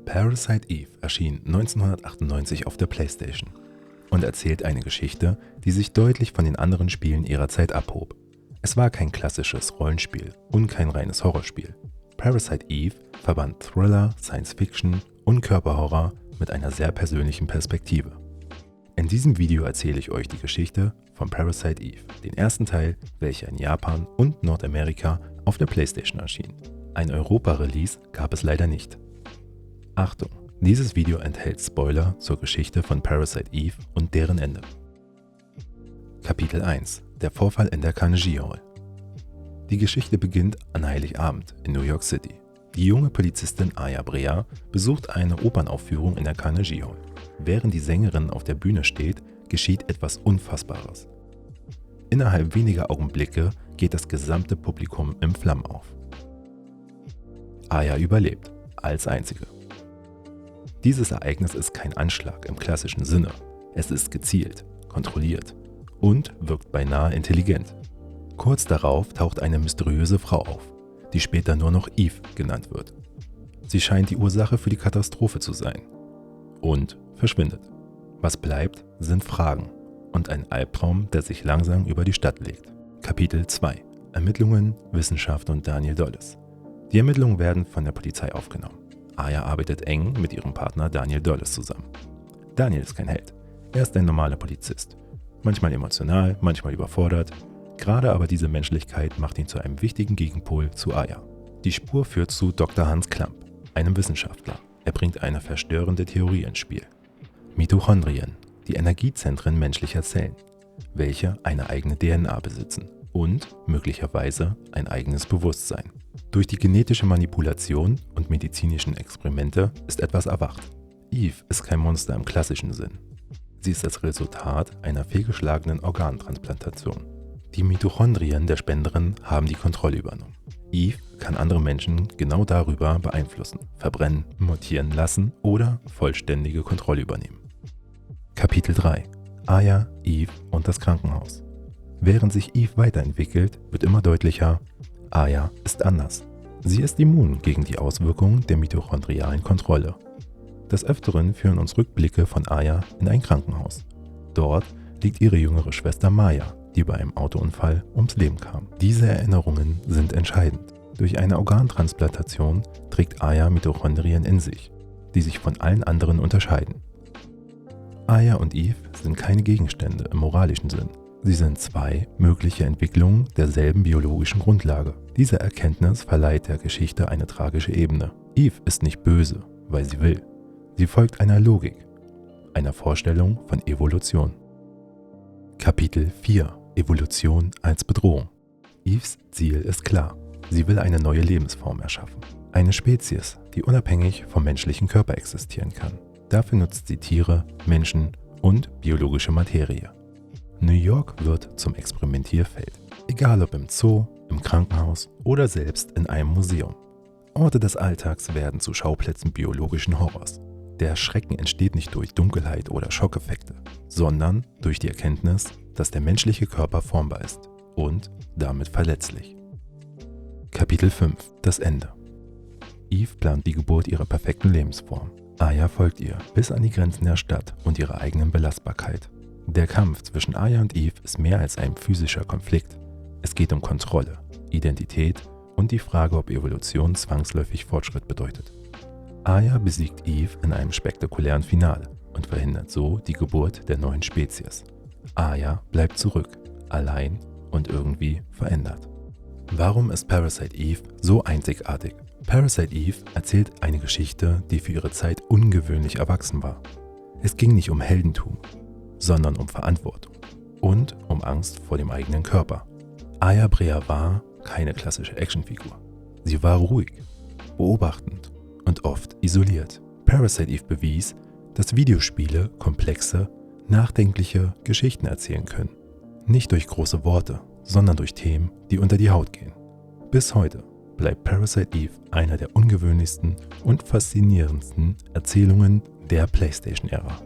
Parasite Eve erschien 1998 auf der PlayStation und erzählt eine Geschichte, die sich deutlich von den anderen Spielen ihrer Zeit abhob. Es war kein klassisches Rollenspiel und kein reines Horrorspiel. Parasite Eve verband Thriller, Science Fiction und Körperhorror mit einer sehr persönlichen Perspektive. In diesem Video erzähle ich euch die Geschichte von Parasite Eve, den ersten Teil, welcher in Japan und Nordamerika auf der PlayStation erschien. Ein Europa-Release gab es leider nicht. Achtung, dieses Video enthält Spoiler zur Geschichte von Parasite Eve und deren Ende. Kapitel 1: Der Vorfall in der Carnegie Hall. Die Geschichte beginnt an Heiligabend in New York City. Die junge Polizistin Aya Brea besucht eine Opernaufführung in der Carnegie Hall. Während die Sängerin auf der Bühne steht, geschieht etwas Unfassbares. Innerhalb weniger Augenblicke geht das gesamte Publikum in Flammen auf. Aya überlebt, als einzige. Dieses Ereignis ist kein Anschlag im klassischen Sinne. Es ist gezielt, kontrolliert und wirkt beinahe intelligent. Kurz darauf taucht eine mysteriöse Frau auf, die später nur noch Eve genannt wird. Sie scheint die Ursache für die Katastrophe zu sein und verschwindet. Was bleibt, sind Fragen und ein Albtraum, der sich langsam über die Stadt legt. Kapitel 2: Ermittlungen, Wissenschaft und Daniel Dolles. Die Ermittlungen werden von der Polizei aufgenommen. Aya arbeitet eng mit ihrem Partner Daniel Dolles zusammen. Daniel ist kein Held. Er ist ein normaler Polizist. Manchmal emotional, manchmal überfordert. Gerade aber diese Menschlichkeit macht ihn zu einem wichtigen Gegenpol zu Aya. Die Spur führt zu Dr. Hans Klamp, einem Wissenschaftler. Er bringt eine verstörende Theorie ins Spiel. Mitochondrien, die Energiezentren menschlicher Zellen, welche eine eigene DNA besitzen und möglicherweise ein eigenes Bewusstsein. Durch die genetische Manipulation und medizinischen Experimente ist etwas erwacht. Eve ist kein Monster im klassischen Sinn. Sie ist das Resultat einer fehlgeschlagenen Organtransplantation. Die Mitochondrien der Spenderin haben die Kontrolle übernommen. Eve kann andere Menschen genau darüber beeinflussen, verbrennen, mutieren lassen oder vollständige Kontrolle übernehmen. Kapitel 3: Aya, Eve und das Krankenhaus. Während sich Eve weiterentwickelt, wird immer deutlicher, Aya ist anders. Sie ist immun gegen die Auswirkungen der mitochondrialen Kontrolle. Des Öfteren führen uns Rückblicke von Aya in ein Krankenhaus. Dort liegt ihre jüngere Schwester Maya, die bei einem Autounfall ums Leben kam. Diese Erinnerungen sind entscheidend. Durch eine Organtransplantation trägt Aya Mitochondrien in sich, die sich von allen anderen unterscheiden. Aya und Eve sind keine Gegenstände im moralischen Sinn. Sie sind zwei mögliche Entwicklungen derselben biologischen Grundlage. Diese Erkenntnis verleiht der Geschichte eine tragische Ebene. Eve ist nicht böse, weil sie will. Sie folgt einer Logik, einer Vorstellung von Evolution. Kapitel 4: Evolution als Bedrohung. Eves Ziel ist klar. Sie will eine neue Lebensform erschaffen. Eine Spezies, die unabhängig vom menschlichen Körper existieren kann. Dafür nutzt sie Tiere, Menschen und biologische Materie. New York wird zum Experimentierfeld, egal ob im Zoo, im Krankenhaus oder selbst in einem Museum. Orte des Alltags werden zu Schauplätzen biologischen Horrors. Der Schrecken entsteht nicht durch Dunkelheit oder Schockeffekte, sondern durch die Erkenntnis, dass der menschliche Körper formbar ist und damit verletzlich. Kapitel 5: Das Ende. Eve plant die Geburt ihrer perfekten Lebensform. Aya folgt ihr bis an die Grenzen der Stadt und ihrer eigenen Belastbarkeit. Der Kampf zwischen Aya und Eve ist mehr als ein physischer Konflikt. Es geht um Kontrolle, Identität und die Frage, ob Evolution zwangsläufig Fortschritt bedeutet. Aya besiegt Eve in einem spektakulären Finale und verhindert so die Geburt der neuen Spezies. Aya bleibt zurück, allein und irgendwie verändert. Warum ist Parasite Eve so einzigartig? Parasite Eve erzählt eine Geschichte, die für ihre Zeit ungewöhnlich erwachsen war. Es ging nicht um Heldentum, sondern um Verantwortung und um Angst vor dem eigenen Körper. Aya Brea war keine klassische Actionfigur. Sie war ruhig, beobachtend und oft isoliert. Parasite Eve bewies, dass Videospiele komplexe, nachdenkliche Geschichten erzählen können. Nicht durch große Worte, sondern durch Themen, die unter die Haut gehen. Bis heute bleibt Parasite Eve einer der ungewöhnlichsten und faszinierendsten Erzählungen der PlayStation-Ära.